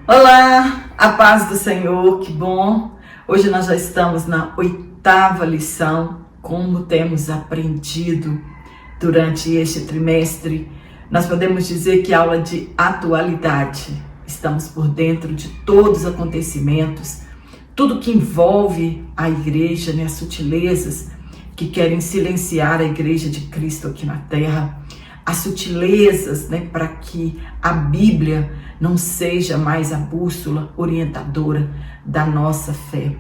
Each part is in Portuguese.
Olá, a paz do Senhor, que bom! Hoje nós já estamos na 8ª lição, como temos aprendido durante este trimestre. Nós podemos dizer que aula de atualidade. Estamos por dentro de todos os acontecimentos, tudo que envolve a igreja, as sutilezas que querem silenciar a igreja de Cristo aqui na terra, as sutilezas, para que a Bíblia não seja mais a bússola orientadora da nossa fé.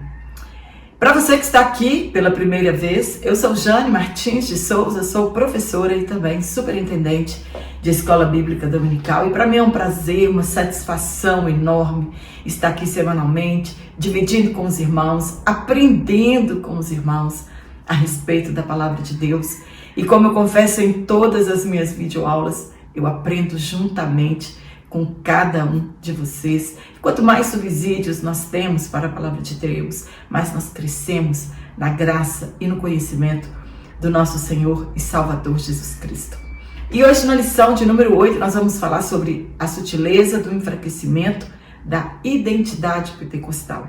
Para você que está aqui pela primeira vez, eu sou Jane Martins de Souza, sou professora e também superintendente de Escola Bíblica Dominical, e para mim é um prazer, uma satisfação enorme estar aqui semanalmente, dividindo com os irmãos, aprendendo com os irmãos a respeito da Palavra de Deus. E como eu confesso em todas as minhas videoaulas, eu aprendo juntamente com cada um de vocês. Quanto mais subsídios nós temos para a Palavra de Deus, mais nós crescemos na graça e no conhecimento do nosso Senhor e Salvador Jesus Cristo. E hoje na lição de número 8, nós vamos falar sobre a sutileza do enfraquecimento da identidade pentecostal.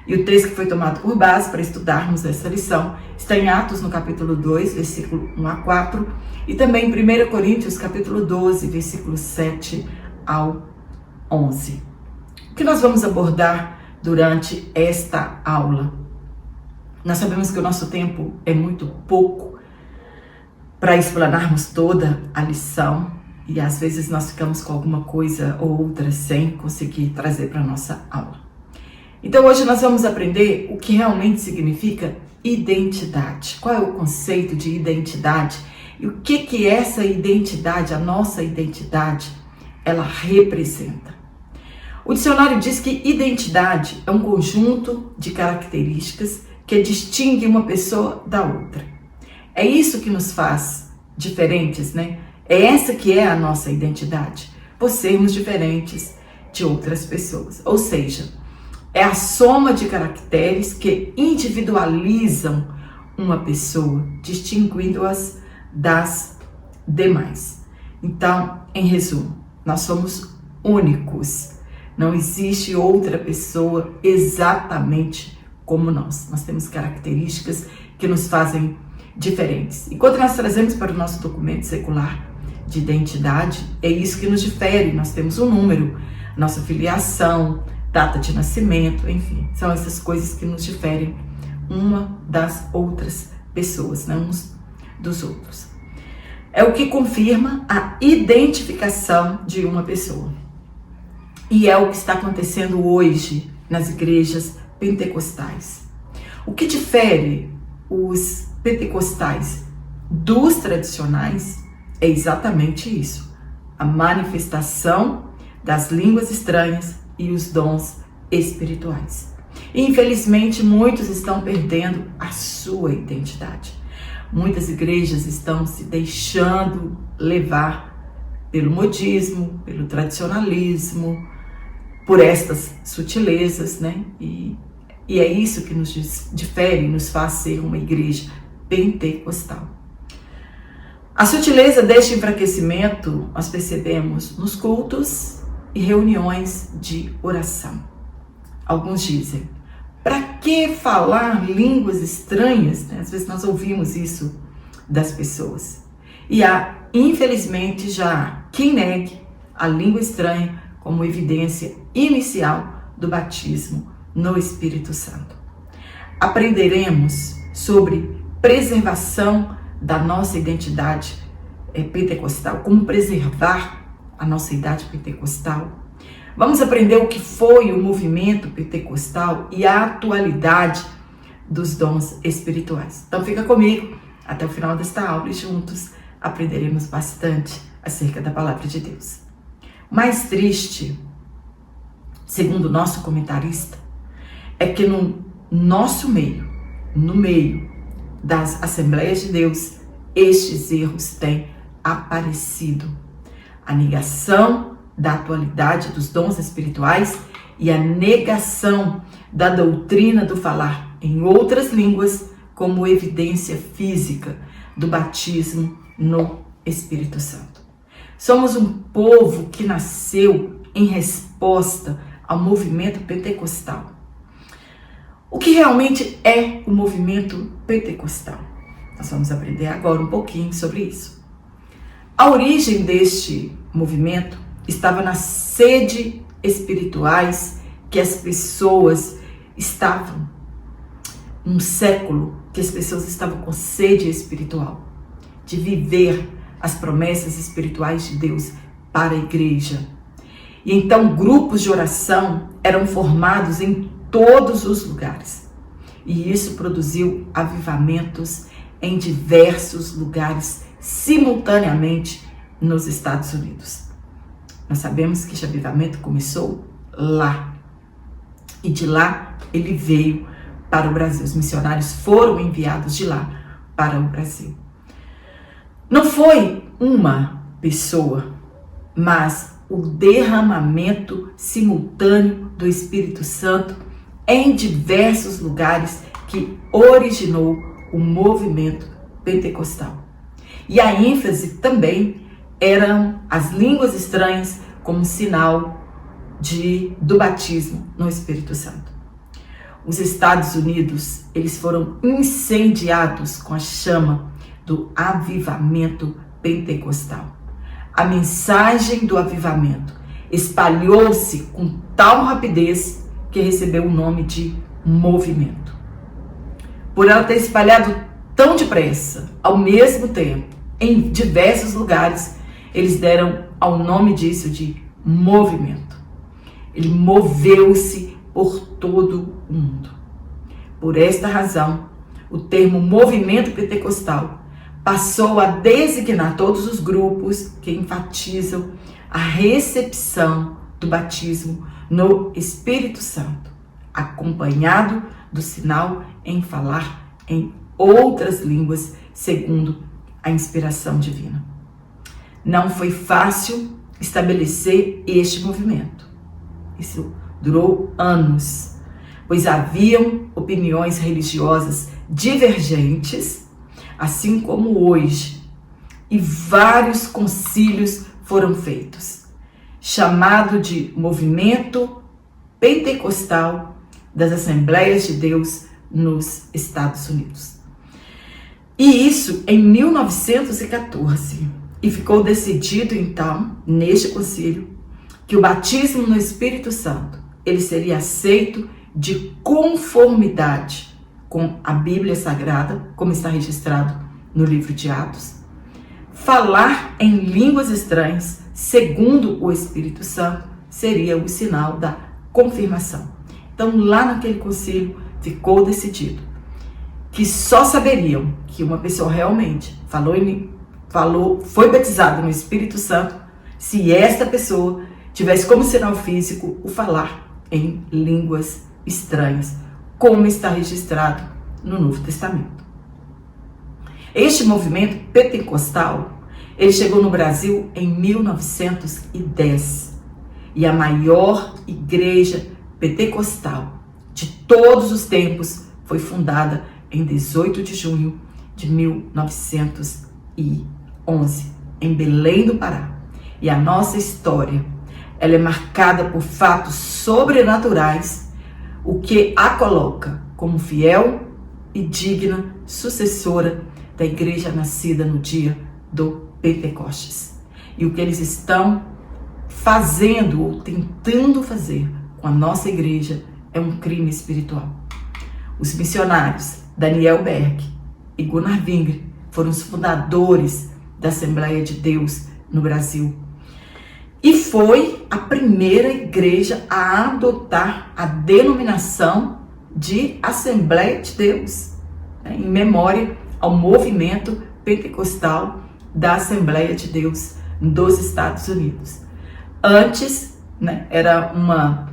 E o texto que foi tomado por base para estudarmos essa lição está em Atos, no capítulo 2, versículo 1 a 4, e também em 1 Coríntios, capítulo 12, versículo 7 ao 11. O que nós vamos abordar durante esta aula? Nós sabemos que o nosso tempo é muito pouco para explanarmos toda a lição, e às vezes nós ficamos com alguma coisa ou outra sem conseguir trazer para a nossa aula. Então hoje nós vamos aprender o que realmente significa identidade. Qual é o conceito de identidade? E o que essa identidade, a nossa identidade, ela representa? O dicionário diz que identidade é um conjunto de características que distingue uma pessoa da outra. É isso que nos faz diferentes, É essa que é a nossa identidade, por sermos diferentes de outras pessoas. Ou seja, é a soma de caracteres que individualizam uma pessoa, distinguindo-as das demais. Então, em resumo, nós somos únicos. Não existe outra pessoa exatamente como nós. Nós temos características que nos fazem diferentes. E quando nós trazemos para o nosso documento secular de identidade, é isso que nos difere. Nós temos um número, nossa filiação, data de nascimento, enfim, são essas coisas que nos diferem uma das outras pessoas, uns dos outros. É o que confirma a identificação de uma pessoa. E é o que está acontecendo hoje nas igrejas pentecostais. O que difere os pentecostais dos tradicionais é exatamente isso: a manifestação das línguas estranhas e os dons espirituais. E, infelizmente, muitos estão perdendo a sua identidade. Muitas igrejas estão se deixando levar pelo modismo, pelo tradicionalismo, por estas sutilezas, E é isso que nos difere, nos faz ser uma igreja pentecostal. A sutileza deste enfraquecimento nós percebemos nos cultos e reuniões de oração. Alguns dizem: para que falar línguas estranhas? Às vezes nós ouvimos isso das pessoas. E infelizmente, já há quem negue a língua estranha como evidência inicial do batismo no Espírito Santo. Aprenderemos sobre preservação da nossa identidade pentecostal, como preservar a nossa idade pentecostal. Vamos aprender o que foi o movimento pentecostal e a atualidade dos dons espirituais. Então fica comigo até o final desta aula e juntos aprenderemos bastante acerca da Palavra de Deus. O mais triste, segundo o nosso comentarista, é que no nosso meio, no meio das Assembleias de Deus, estes erros têm aparecido. A negação da atualidade dos dons espirituais e a negação da doutrina do falar em outras línguas como evidência física do batismo no Espírito Santo. Somos um povo que nasceu em resposta ao movimento pentecostal. O que realmente é o movimento pentecostal? Nós vamos aprender agora um pouquinho sobre isso. A origem deste movimento estava nas sedes espirituais que as pessoas estavam. Um século que as pessoas estavam com sede espiritual, de viver as promessas espirituais de Deus para a igreja. E então grupos de oração eram formados em todos os lugares. E isso produziu avivamentos em diversos lugares simultaneamente nos Estados Unidos. Nós sabemos que esse avivamento começou lá. E de lá ele veio para o Brasil. Os missionários foram enviados de lá para o Brasil. Não foi uma pessoa, mas o derramamento simultâneo do Espírito Santo em diversos lugares que originou o movimento pentecostal. E a ênfase também eram as línguas estranhas como sinal do batismo no Espírito Santo. Os Estados Unidos, eles foram incendiados com a chama do avivamento pentecostal. A mensagem do avivamento espalhou-se com tal rapidez que recebeu o nome de movimento. Por ela ter espalhado tão depressa, ao mesmo tempo, em diversos lugares, eles deram ao nome disso de movimento. Ele moveu-se por todo o mundo. Por esta razão, o termo movimento pentecostal passou a designar todos os grupos que enfatizam a recepção do batismo no Espírito Santo, acompanhado do sinal em falar em outras línguas, segundo a inspiração divina. Não foi fácil estabelecer este movimento. Isso durou anos, pois haviam opiniões religiosas divergentes, assim como hoje, e vários concílios foram feitos, chamado de movimento pentecostal das Assembleias de Deus nos Estados Unidos. E isso em 1914, e ficou decidido então, neste concílio, que o batismo no Espírito Santo, ele seria aceito de conformidade com a Bíblia Sagrada, como está registrado no livro de Atos. Falar em línguas estranhas, segundo o Espírito Santo, seria o sinal da confirmação. Então, lá naquele concílio, ficou decidido que só saberiam que uma pessoa realmente foi batizada no Espírito Santo se esta pessoa tivesse como sinal físico o falar em línguas estranhas, como está registrado no Novo Testamento. Este movimento pentecostal, ele chegou no Brasil em 1910 e a maior igreja pentecostal de todos os tempos foi fundada em 18 de junho de 1911, em Belém do Pará. E a nossa história, ela é marcada por fatos sobrenaturais, o que a coloca como fiel e digna sucessora da igreja nascida no dia do Pentecostes. E o que eles estão fazendo ou tentando fazer com a nossa igreja é um crime espiritual. Os missionários Daniel Berg e Gunnar Wingre foram os fundadores da Assembleia de Deus no Brasil. E foi a primeira igreja a adotar a denominação de Assembleia de Deus, em memória ao movimento pentecostal da Assembleia de Deus dos Estados Unidos. Antes, era uma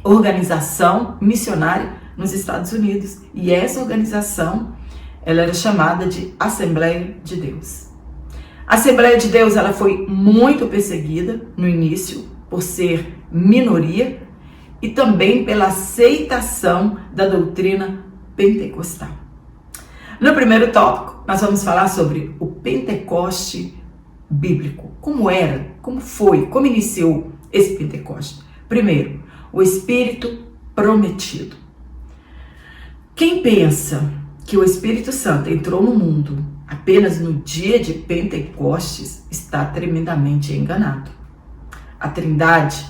organização missionária nos Estados Unidos, e essa organização ela era chamada de Assembleia de Deus. A Assembleia de Deus ela foi muito perseguida no início por ser minoria e também pela aceitação da doutrina pentecostal. No primeiro tópico, nós vamos falar sobre o Pentecoste bíblico. Como era, como foi, como iniciou esse Pentecoste? Primeiro, o Espírito prometido. Quem pensa que o Espírito Santo entrou no mundo apenas no dia de Pentecostes está tremendamente enganado. A Trindade,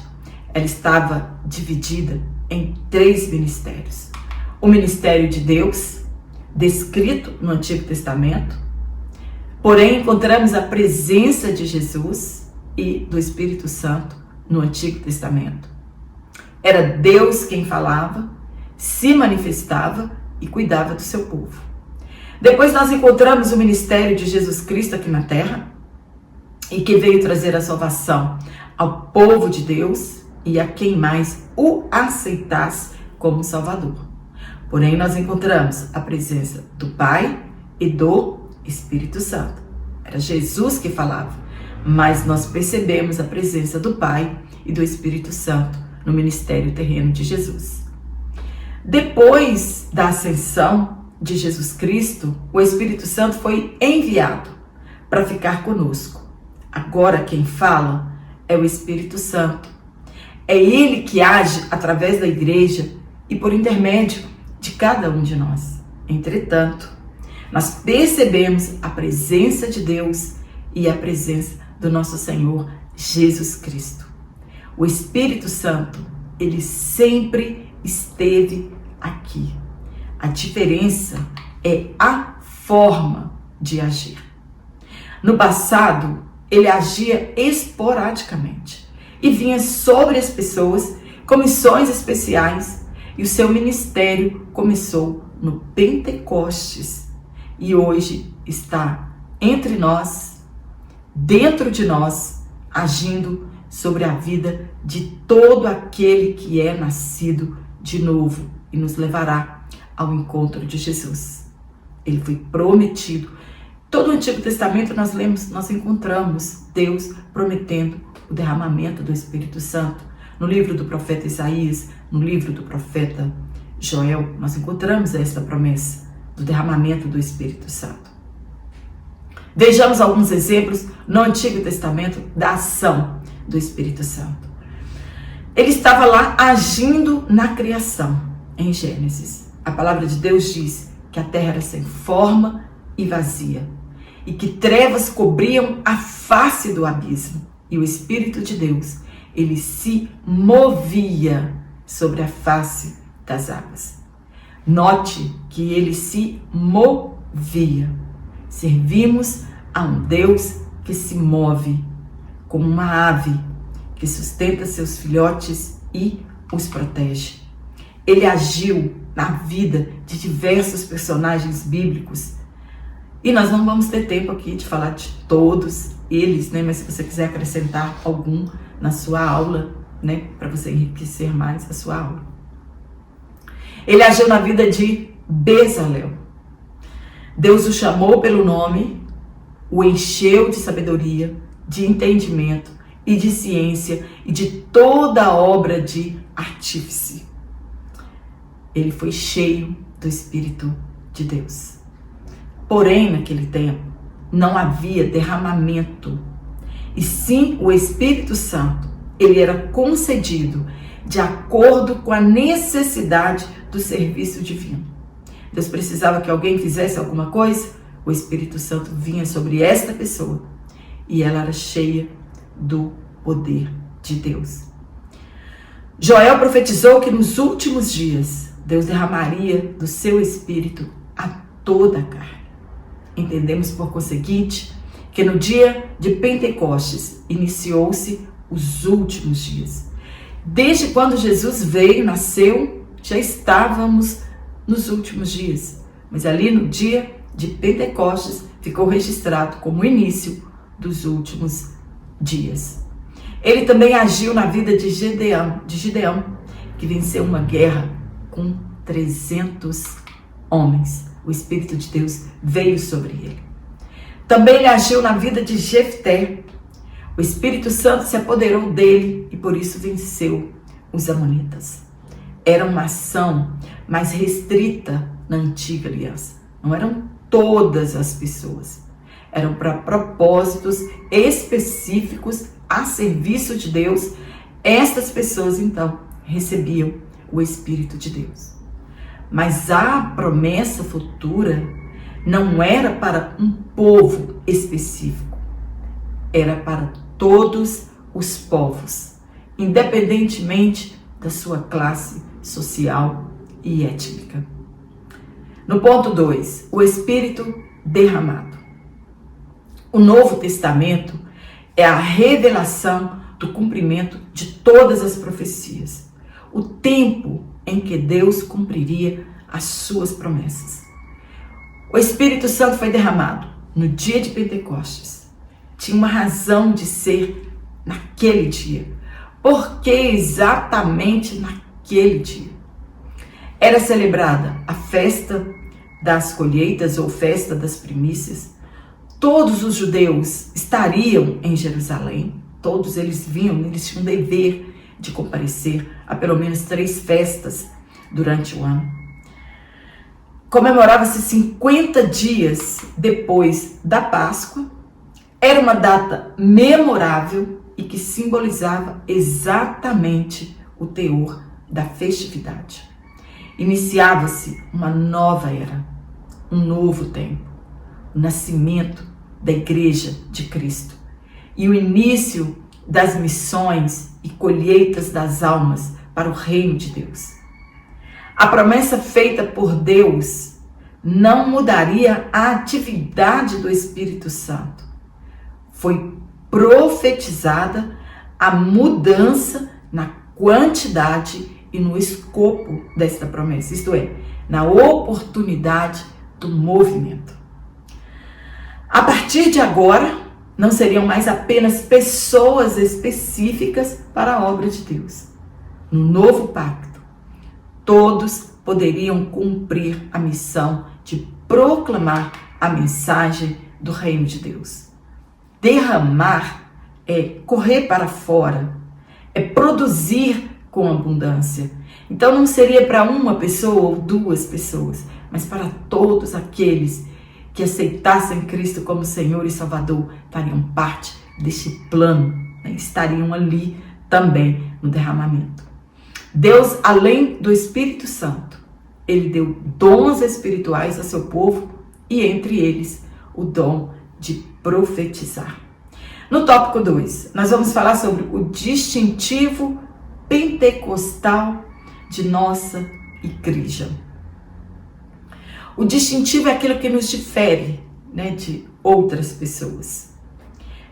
ela estava dividida em 3 ministérios. O ministério de Deus, descrito no Antigo Testamento, porém encontramos a presença de Jesus e do Espírito Santo no Antigo Testamento. Era Deus quem falava, se manifestava e cuidava do seu povo. Depois nós encontramos o ministério de Jesus Cristo aqui na terra, e que veio trazer a salvação ao povo de Deus e a quem mais o aceitasse como Salvador. Porém, nós encontramos a presença do Pai e do Espírito Santo. Era Jesus que falava, mas nós percebemos a presença do Pai e do Espírito Santo no ministério terreno de Jesus. Depois da ascensão de Jesus Cristo, o Espírito Santo foi enviado para ficar conosco. Agora quem fala é o Espírito Santo. É ele que age através da igreja e por intermédio de cada um de nós. Entretanto, nós percebemos a presença de Deus e a presença do nosso Senhor Jesus Cristo. O Espírito Santo, ele sempre esteve aqui. A diferença é a forma de agir. No passado, ele agia esporadicamente e vinha sobre as pessoas com missões especiais, e o seu ministério começou no Pentecostes e hoje está entre nós, dentro de nós, agindo sobre a vida de todo aquele que é nascido de novo e nos levará ao encontro de Jesus. Ele foi prometido. Todo o Antigo Testamento nós encontramos Deus prometendo o derramamento do Espírito Santo. No livro do profeta Isaías, no livro do profeta Joel, nós encontramos esta promessa do derramamento do Espírito Santo. Vejamos alguns exemplos no Antigo Testamento da ação do Espírito Santo. Ele estava lá agindo na criação, em Gênesis. A palavra de Deus diz que a terra era sem forma e vazia, e que trevas cobriam a face do abismo, e o Espírito de Deus, ele se movia sobre a face das águas. Note que ele se movia. Servimos a um Deus que se move, como uma ave que sustenta seus filhotes e os protege. Ele agiu na vida de diversos personagens bíblicos, e nós não vamos ter tempo aqui de falar de todos eles, né? Mas se você quiser acrescentar algum na sua aula, né? Para você enriquecer mais a sua aula. Ele agiu na vida de Bezalel. Deus o chamou pelo nome, o encheu de sabedoria, de entendimento e de ciência e de toda a obra de artífice. Ele foi cheio do Espírito de Deus. Porém, naquele tempo, não havia derramamento, e sim o Espírito Santo, ele era concedido de acordo com a necessidade do serviço divino. Deus precisava que alguém fizesse alguma coisa, o Espírito Santo vinha sobre esta pessoa, e ela era cheia do poder de Deus. Joel profetizou que nos últimos dias, Deus derramaria do seu Espírito a toda a carne. Entendemos, por conseguinte, que no dia de Pentecostes iniciou-se os últimos dias. Desde quando Jesus veio, nasceu, já estávamos nos últimos dias. Mas ali no dia de Pentecostes ficou registrado como o início dos últimos dias. Ele também agiu na vida de Gideão, que venceu uma guerra com 300 homens. O Espírito de Deus veio sobre ele. Também ele agiu na vida de Jefté. O Espírito Santo se apoderou dele e por isso venceu os amonitas. Era uma ação mais restrita na antiga aliança. Não eram todas as pessoas. Eram para propósitos específicos a serviço de Deus. Estas pessoas, então, recebiam o Espírito de Deus. Mas a promessa futura não era para um povo específico, era para todos os povos, independentemente da sua classe social e étnica. No ponto 2, o Espírito derramado. O Novo Testamento é a revelação do cumprimento de todas as profecias, o tempo em que Deus cumpriria as suas promessas. O Espírito Santo foi derramado no dia de Pentecostes. Tinha uma razão de ser naquele dia. Por que exatamente naquele dia? Era celebrada a festa das colheitas ou festa das primícias. Todos os judeus estariam em Jerusalém. Todos eles vinham, eles tinham o dever de comparecer a pelo menos 3 festas durante o ano. Comemorava-se 50 dias depois da Páscoa. Era uma data memorável e que simbolizava exatamente o teor da festividade. Iniciava-se uma nova era, um novo tempo, o nascimento da Igreja de Cristo e o início das missões e colheitas das almas para o reino de Deus. A promessa feita por Deus não mudaria a atividade do Espírito Santo. Foi profetizada a mudança na quantidade e no escopo desta promessa, isto é, na oportunidade do movimento. A partir de agora, não seriam mais apenas pessoas específicas para a obra de Deus. No novo pacto, todos poderiam cumprir a missão de proclamar a mensagem do reino de Deus. Derramar é correr para fora, é produzir com abundância. Então não seria para uma pessoa ou 2 pessoas, mas para todos aqueles que aceitassem Cristo como Senhor e Salvador, fariam parte deste plano, né? Estariam ali também no derramamento. Deus, além do Espírito Santo, Ele deu dons espirituais a seu povo e entre eles o dom de profetizar. No tópico 2, nós vamos falar sobre o distintivo pentecostal de nossa igreja. O distintivo é aquilo que nos difere, né, de outras pessoas.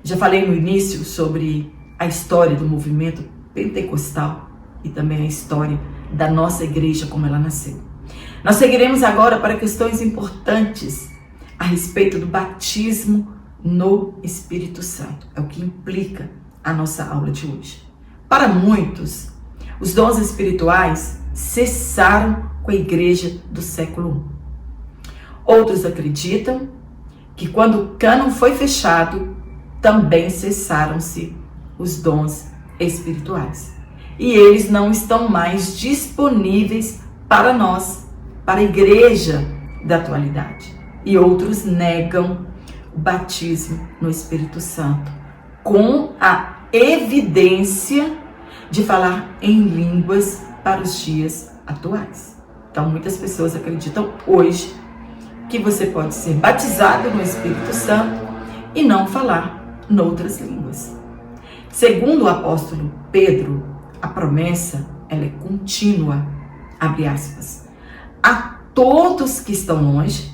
Já falei no início sobre a história do movimento pentecostal e também a história da nossa igreja, como ela nasceu. Nós seguiremos agora para questões importantes a respeito do batismo no Espírito Santo. É o que implica a nossa aula de hoje. Para muitos, os dons espirituais cessaram com a igreja do século I. Outros acreditam que quando o cânon foi fechado, também cessaram-se os dons espirituais. E eles não estão mais disponíveis para nós, para a igreja da atualidade. E outros negam o batismo no Espírito Santo, com a evidência de falar em línguas para os dias atuais. Então, muitas pessoas acreditam hoje que você pode ser batizado no Espírito Santo e não falar noutras línguas. Segundo o apóstolo Pedro, a promessa ela é contínua, abre aspas, a todos que estão longe,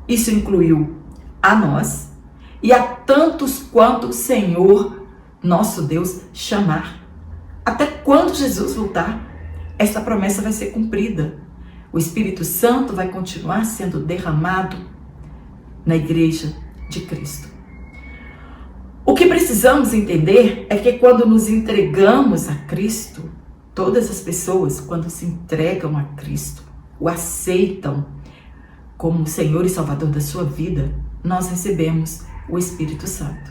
isso incluiu a nós e a tantos quanto o Senhor, nosso Deus, chamar. Até quando Jesus voltar, essa promessa vai ser cumprida. O Espírito Santo vai continuar sendo derramado na igreja de Cristo. O que precisamos entender é que quando nos entregamos a Cristo, todas as pessoas, quando se entregam a Cristo, o aceitam como Senhor e Salvador da sua vida, nós recebemos o Espírito Santo.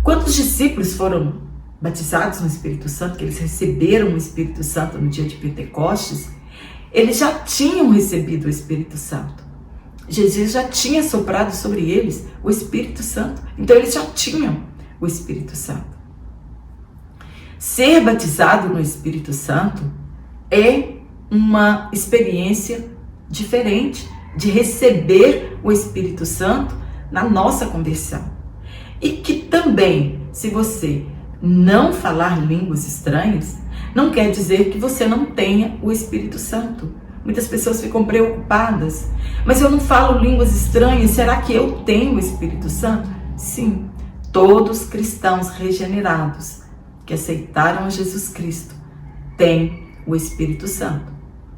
Quantos discípulos foram batizados no Espírito Santo, que eles receberam o Espírito Santo no dia de Pentecostes? Eles já tinham recebido o Espírito Santo. Jesus já tinha soprado sobre eles o Espírito Santo. Então eles já tinham o Espírito Santo. Ser batizado no Espírito Santo é uma experiência diferente de receber o Espírito Santo na nossa conversão. E que também, se você não falar línguas estranhas, não quer dizer que você não tenha o Espírito Santo. Muitas pessoas ficam preocupadas. Mas eu não falo línguas estranhas, será que eu tenho o Espírito Santo? Sim, todos cristãos regenerados que aceitaram a Jesus Cristo têm o Espírito Santo.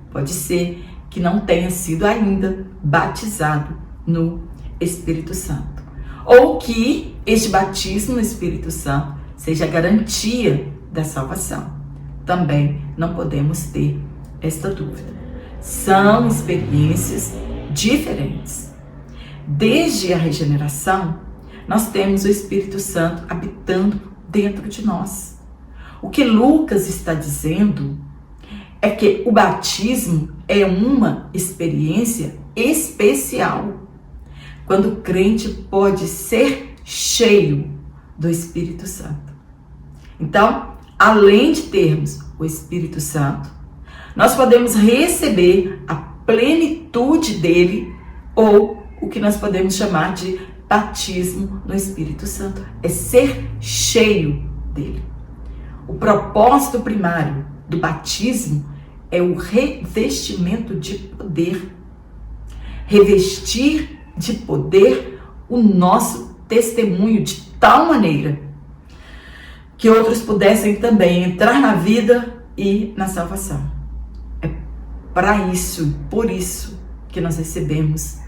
Pode ser que não tenha sido ainda batizado no Espírito Santo. Ou que este batismo no Espírito Santo seja a garantia da salvação. Também não podemos ter esta dúvida. São experiências diferentes. Desde a regeneração, nós temos o Espírito Santo habitando dentro de nós. O que Lucas está dizendo é que o batismo é uma experiência especial, quando o crente pode ser cheio do Espírito Santo. Então, além de termos o Espírito Santo, nós podemos receber a plenitude dele, ou o que nós podemos chamar de batismo no Espírito Santo. É ser cheio dele. O propósito primário do batismo é o revestimento de poder. Revestir de poder o nosso testemunho de tal maneira que outros pudessem também entrar na vida e na salvação. É para isso, por isso que nós recebemos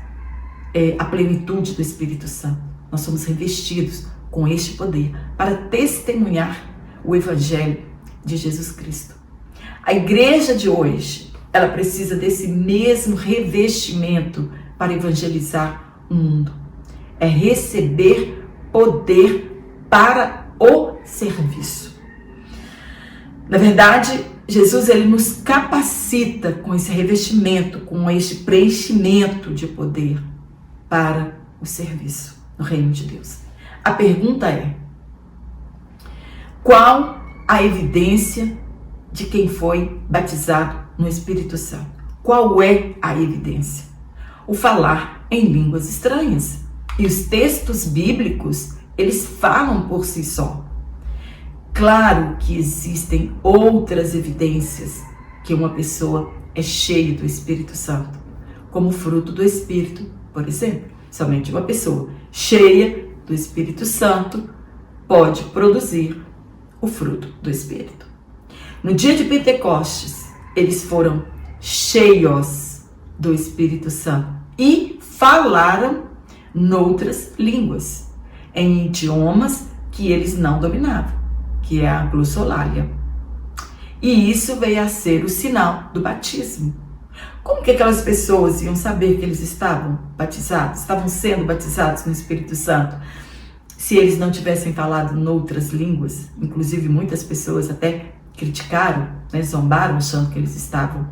a plenitude do Espírito Santo. Nós somos revestidos com este poder para testemunhar o Evangelho de Jesus Cristo. A igreja de hoje, ela precisa desse mesmo revestimento para evangelizar o mundo. É receber poder para o serviço. Na verdade, Jesus ele nos capacita com esse revestimento, com este preenchimento de poder para o serviço no reino de Deus. A pergunta é: qual a evidência de quem foi batizado no Espírito Santo? Qual é a evidência? O falar em línguas estranhas. E os textos bíblicos, eles falam por si só. Claro que existem outras evidências que uma pessoa é cheia do Espírito Santo, como fruto do Espírito, por exemplo. Somente uma pessoa cheia do Espírito Santo pode produzir o fruto do Espírito. No dia de Pentecostes, eles foram cheios do Espírito Santo e falaram noutras línguas, em idiomas que eles não dominavam, que é a glossolalia. E isso veio a ser o sinal do batismo. Como que aquelas pessoas iam saber que eles estavam batizados, estavam sendo batizados no Espírito Santo, se eles não tivessem falado noutras línguas? Inclusive muitas pessoas até criticaram, zombaram, achando que eles estavam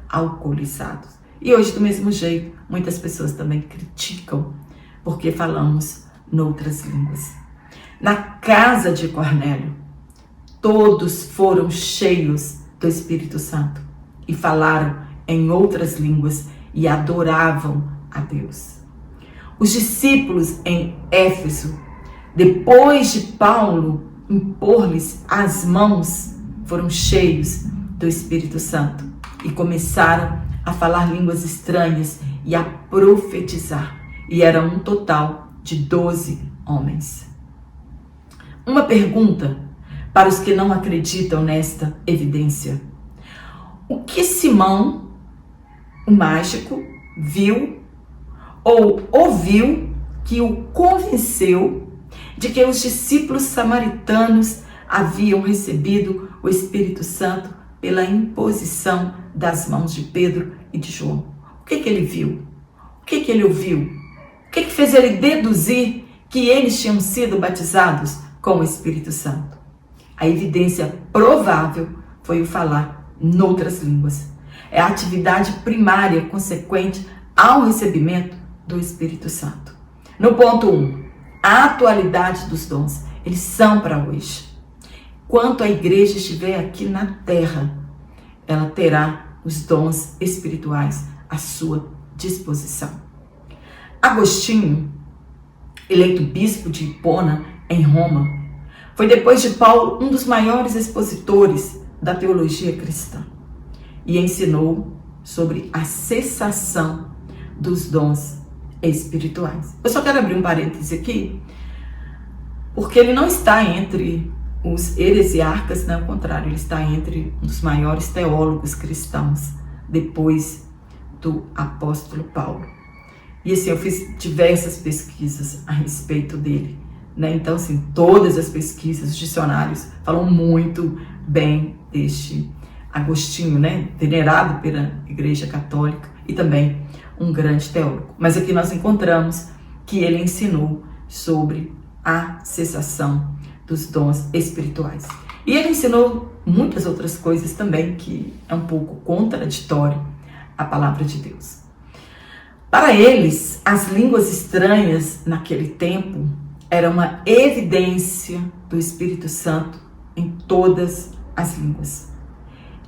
alcoolizados. E hoje, do mesmo jeito, muitas pessoas também criticam porque falamos noutras línguas. Na casa de Cornélio, todos foram cheios do Espírito Santo e falaram em outras línguas e adoravam a Deus. Os discípulos em Éfeso, depois de Paulo impor-lhes as mãos, foram cheios do Espírito Santo e começaram a falar línguas estranhas e a profetizar. E era um total de 12 homens. Uma pergunta para os que não acreditam nesta evidência: o que Simão, o mágico, viu ou ouviu que o convenceu de que os discípulos samaritanos haviam recebido o Espírito Santo pela imposição das mãos de Pedro e de João? O que ele viu? O que ele ouviu? O que fez ele deduzir que eles tinham sido batizados com o Espírito Santo? A evidência provável foi o falar noutras línguas. É a atividade primária consequente ao recebimento do Espírito Santo. No ponto 1, a atualidade dos dons. Eles são para hoje. enquanto a igreja estiver aqui na terra, ela terá os dons espirituais à sua disposição. Agostinho, eleito bispo de Hipona, em Roma, foi depois de Paulo um dos maiores expositores da teologia cristã e ensinou sobre a cessação dos dons espirituais. Eu só quero abrir um parêntese aqui, porque ele não está entre os heresiarcas, não, ao contrário, ele está entre um dos maiores teólogos cristãos depois do apóstolo Paulo. E assim, eu fiz diversas pesquisas a respeito dele, né? Então, assim, todas as pesquisas, os dicionários falam muito bem deste Agostinho, né? Venerado pela Igreja Católica e também um grande teólogo. Mas aqui nós encontramos que ele ensinou sobre a cessação dos dons espirituais. E ele ensinou muitas outras coisas também, que é um pouco contraditório à palavra de Deus. Para eles, as línguas estranhas naquele tempo eram uma evidência do Espírito Santo em todas as línguas.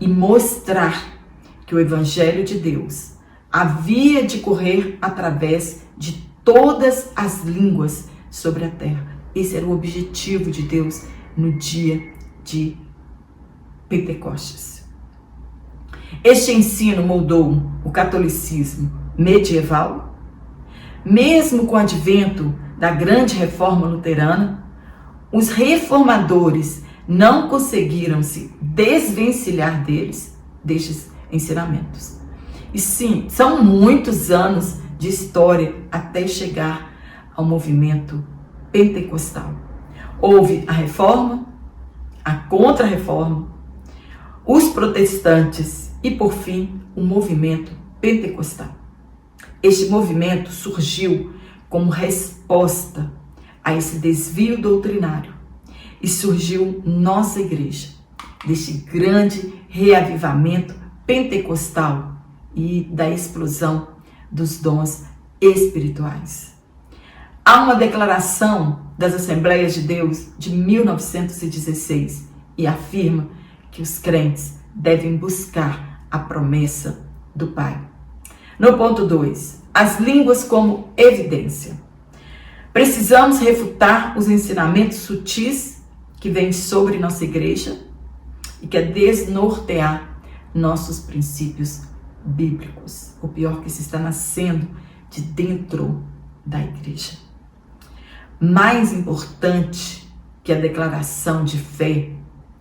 E mostrar que o Evangelho de Deus havia de correr através de todas as línguas sobre a terra. Esse era o objetivo de Deus no dia de Pentecostes. Este ensino moldou o catolicismo medieval, mesmo com o advento da grande reforma luterana. Os reformadores não conseguiram se desvencilhar destes ensinamentos. E sim, são muitos anos de história até chegar ao movimento pentecostal. Houve a reforma, a contra-reforma, os protestantes e, por fim, o movimento pentecostal. Este movimento surgiu como resposta a esse desvio doutrinário e surgiu nossa igreja, deste grande reavivamento pentecostal e da explosão dos dons espirituais. Há uma declaração das Assembleias de Deus de 1916 e afirma que os crentes devem buscar a promessa do Pai. No ponto 2, as línguas como evidência. Precisamos refutar os ensinamentos sutis que vêm sobre nossa igreja e que é desnortear nossos princípios bíblicos. O pior que se está nascendo de dentro da igreja. Mais importante que a declaração de fé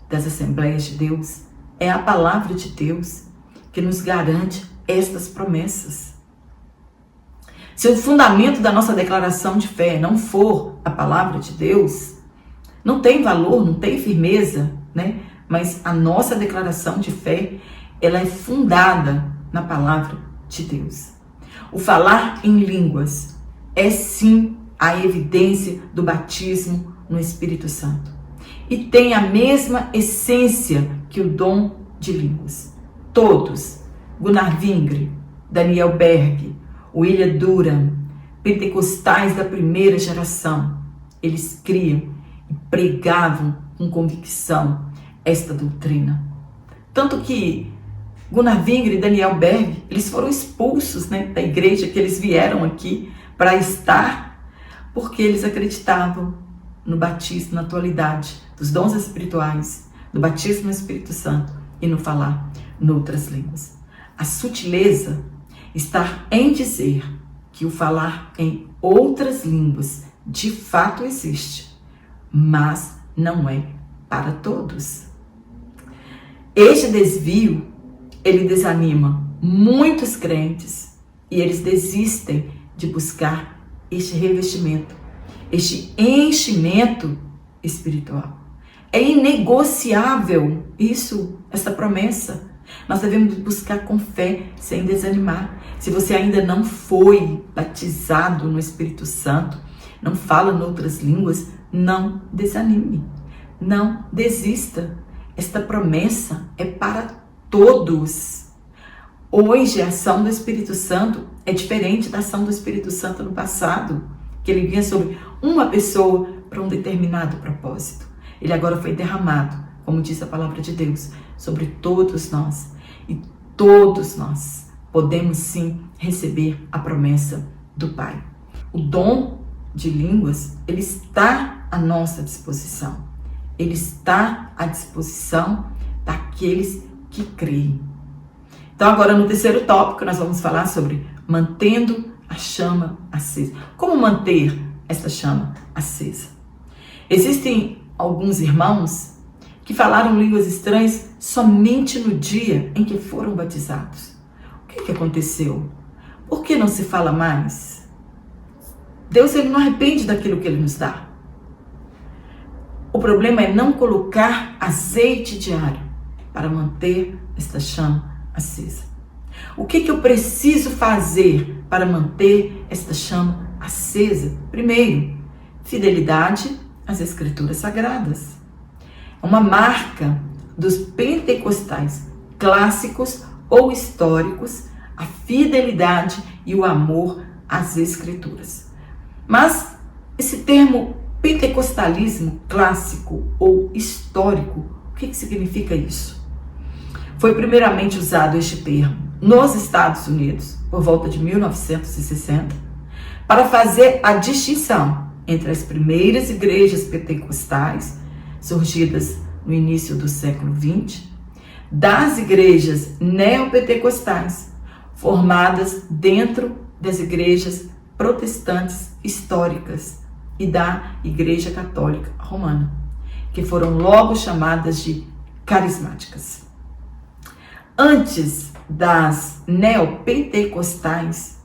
das Assembleias de Deus é a palavra de Deus que nos garante estas promessas. Se o fundamento da nossa declaração de fé não for a palavra de Deus, não tem valor, não tem firmeza, né? Mas a nossa declaração de fé, ela é fundada na palavra de Deus. O falar em línguas é sim a evidência do batismo no Espírito Santo. E tem a mesma essência que o dom de línguas. Todos, Gunnar Wingre, Daniel Berg, William Duran, pentecostais da primeira geração, eles criam e pregavam com convicção esta doutrina. Tanto que Gunnar Wingre e Daniel Berg, eles foram expulsos, né, da igreja que eles vieram aqui para estar, porque eles acreditavam no batismo, na atualidade dos dons espirituais, do batismo no Espírito Santo e no falar noutras línguas. A sutileza está em dizer que o falar em outras línguas de fato existe, mas não é para todos. Este desvio, ele desanima muitos crentes e eles desistem de buscar este revestimento, este enchimento espiritual. É inegociável essa promessa. Nós devemos buscar com fé, sem desanimar. Se você ainda não foi batizado no Espírito Santo, não fala em outras línguas, não desanime, não desista. Esta promessa é para todos. Hoje a ação do Espírito Santo é diferente da ação do Espírito Santo no passado, que ele vinha sobre uma pessoa para um determinado propósito. Ele agora foi derramado como diz a palavra de Deus, sobre todos nós. E todos nós podemos sim receber a promessa do Pai. O dom de línguas, ele está à nossa disposição. Ele está à disposição daqueles que creem. Então agora no terceiro tópico nós vamos falar sobre mantendo a chama acesa. Como manter esta chama acesa? Existem alguns irmãos que falaram línguas estranhas somente no dia em que foram batizados. O que aconteceu? Por que não se fala mais? Deus, ele não arrepende daquilo que ele nos dá. O problema é não colocar azeite diário para manter esta chama acesa. O que eu preciso fazer para manter esta chama acesa? Primeiro, fidelidade às Escrituras Sagradas. É uma marca dos pentecostais clássicos ou históricos, a fidelidade e o amor às Escrituras. Mas esse termo pentecostalismo clássico ou histórico, o que significa isso? Foi primeiramente usado este termo nos Estados Unidos, por volta de 1960, para fazer a distinção entre as primeiras igrejas pentecostais, surgidas no início do século XX, das igrejas neopentecostais, formadas dentro das igrejas protestantes históricas e da Igreja Católica Romana, que foram logo chamadas de carismáticas. Antes das neopentecostais,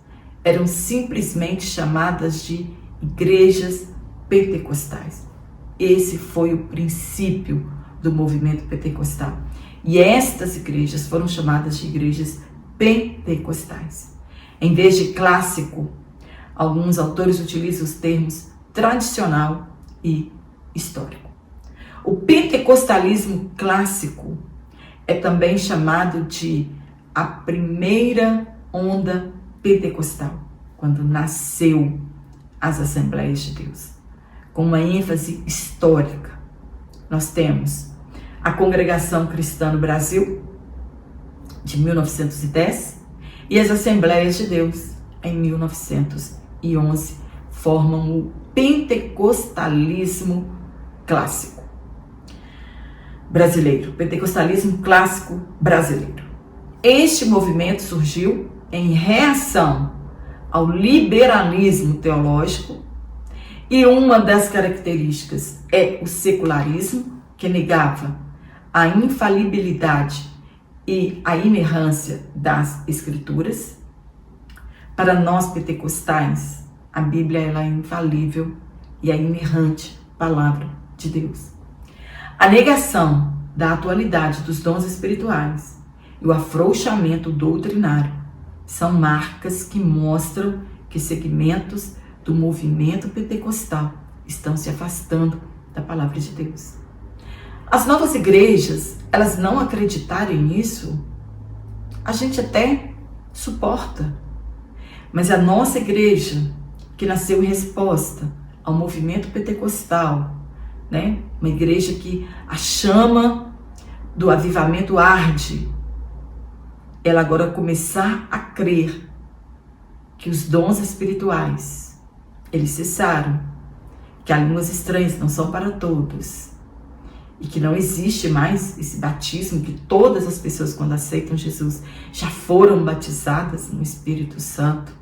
eram simplesmente chamadas de igrejas pentecostais. Esse foi o princípio do movimento pentecostal. E estas igrejas foram chamadas de igrejas pentecostais. Em vez de clássico, alguns autores utilizam os termos tradicional e histórico. O pentecostalismo clássico é também chamado de a primeira onda pentecostal, quando nasceu as Assembleias de Deus. Com uma ênfase histórica, nós temos a Congregação Cristã no Brasil, de 1910, e as Assembleias de Deus, em 1911, formam o pentecostalismo clássico brasileiro, pentecostalismo clássico brasileiro. Este movimento surgiu em reação ao liberalismo teológico e uma das características é o secularismo, que negava a infalibilidade e a inerrância das Escrituras. Para nós pentecostais, a Bíblia ela é infalível e a inerrante palavra de Deus. A negação da atualidade dos dons espirituais e o afrouxamento doutrinário são marcas que mostram que segmentos do movimento pentecostal estão se afastando da palavra de Deus. As novas igrejas, elas não acreditarem nisso, a gente até suporta. Mas a nossa igreja, que nasceu em resposta ao movimento pentecostal, né? Uma igreja que a chama do avivamento arde, ela agora começar a crer que os dons espirituais, eles cessaram, que as línguas estranhas não são para todos, e que não existe mais esse batismo, que todas as pessoas quando aceitam Jesus já foram batizadas no Espírito Santo,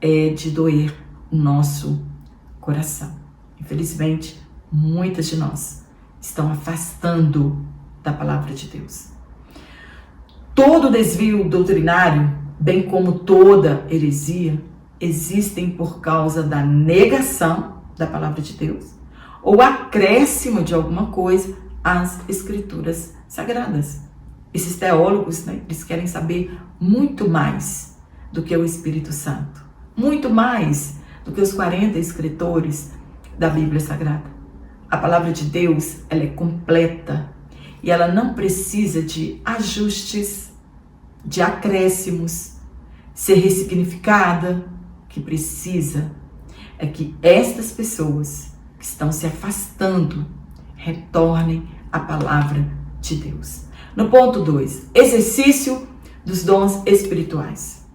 é de doer o nosso coração. Infelizmente, muitas de nós estão afastando da palavra de Deus. Todo desvio doutrinário, bem como toda heresia, existem por causa da negação da palavra de Deus ou acréscimo de alguma coisa às Escrituras Sagradas. Esses teólogos, né, eles querem saber muito mais do que o Espírito Santo, muito mais do que os 40 escritores da Bíblia Sagrada. A palavra de Deus, ela é completa e ela não precisa de ajustes, de acréscimos, ser ressignificada. O que precisa é que estas pessoas que estão se afastando retornem a palavra de Deus. No ponto 2, exercício dos dons espirituais.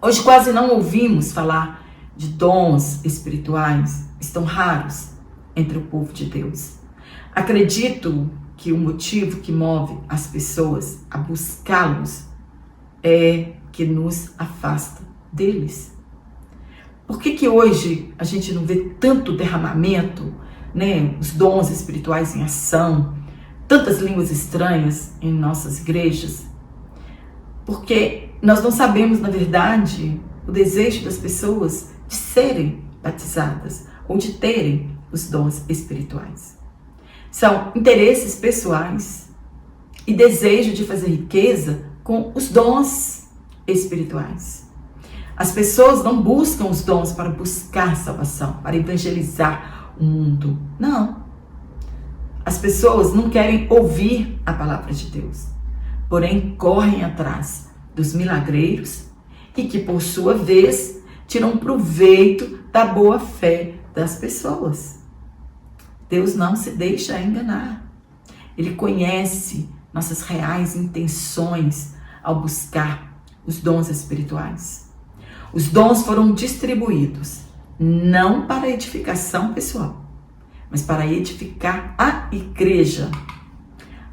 Hoje quase não ouvimos falar de dons espirituais, estão raros entre o povo de Deus. Acredito que o motivo que move as pessoas a buscá-los é que nos afasta deles. Por que hoje a gente não vê tanto derramamento, né, os dons espirituais em ação, tantas línguas estranhas em nossas igrejas? Porque nós não sabemos, na verdade, o desejo das pessoas de serem batizadas ou de terem os dons espirituais. São interesses pessoais e desejo de fazer riqueza com os dons espirituais. As pessoas não buscam os dons para buscar salvação, para evangelizar o mundo. Não. As pessoas não querem ouvir a palavra de Deus, porém correm atrás dos milagreiros e que, por sua vez, tiram proveito da boa fé das pessoas. Deus não se deixa enganar. Ele conhece nossas reais intenções ao buscar os dons espirituais. Os dons foram distribuídos não para edificação pessoal, mas para edificar a igreja.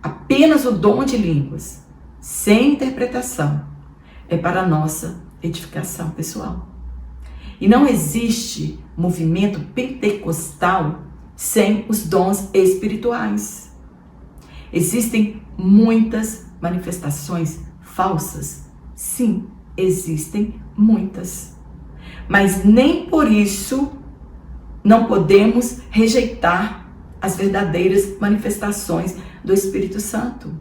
Apenas o dom de línguas, sem interpretação, é para a nossa edificação pessoal. E não existe movimento pentecostal sem os dons espirituais. Existem muitas manifestações falsas. Sim, existem muitas. Mas nem por isso não podemos rejeitar as verdadeiras manifestações do Espírito Santo.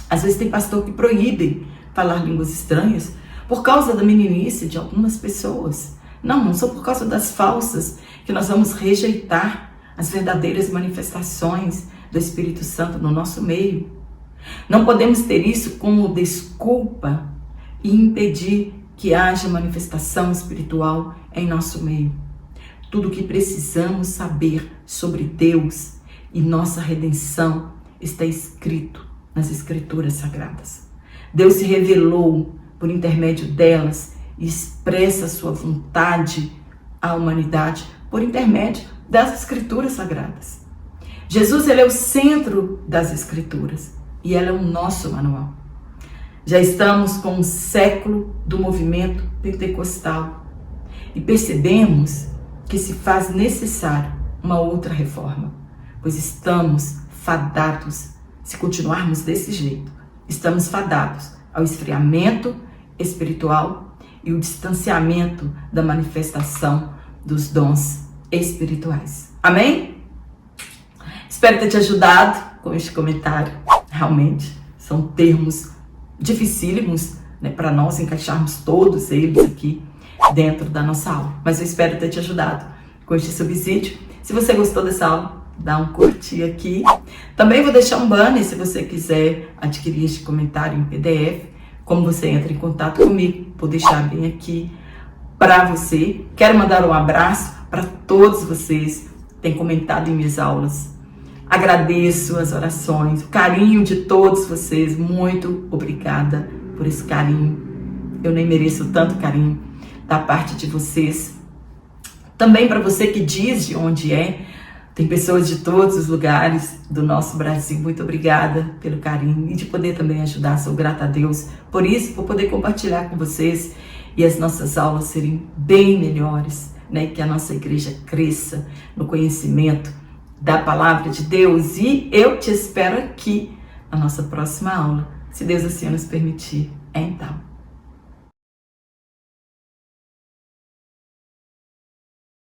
Às vezes tem pastor que proíbe falar línguas estranhas por causa da meninice de algumas pessoas. Não são por causa das falsas que nós vamos rejeitar as verdadeiras manifestações do Espírito Santo no nosso meio. Não podemos ter isso como desculpa e impedir que haja manifestação espiritual em nosso meio. Tudo o que precisamos saber sobre Deus e nossa redenção está escrito nas Escrituras Sagradas. Deus se revelou por intermédio delas e expressa sua vontade à humanidade por intermédio das Escrituras Sagradas. Jesus, ele é o centro das Escrituras e ela é o nosso manual. Já estamos com um século do movimento pentecostal e percebemos que se faz necessário uma outra reforma, pois estamos fadados, se continuarmos desse jeito, estamos fadados ao esfriamento espiritual e o distanciamento da manifestação dos dons espirituais. Amém? Espero ter te ajudado com este comentário. Realmente são termos dificílimos, né, para nós encaixarmos todos eles aqui dentro da nossa aula. Mas eu espero ter te ajudado com este subsídio. Se você gostou dessa aula, dá um curtir aqui. Também vou deixar um banner se você quiser adquirir este comentário em PDF. Como você entra em contato comigo, vou deixar bem aqui para você. Quero mandar um abraço para todos vocês que têm comentado em minhas aulas. Agradeço as orações, o carinho de todos vocês. Muito obrigada por esse carinho. Eu nem mereço tanto carinho da parte de vocês. Também para você que diz de onde é. Tem pessoas de todos os lugares do nosso Brasil. Muito obrigada pelo carinho e de poder também ajudar. Sou grata a Deus por isso, por poder compartilhar com vocês e as nossas aulas serem bem melhores, né? Que a nossa igreja cresça no conhecimento da palavra de Deus. E eu te espero aqui na nossa próxima aula, se Deus assim nos permitir. Então,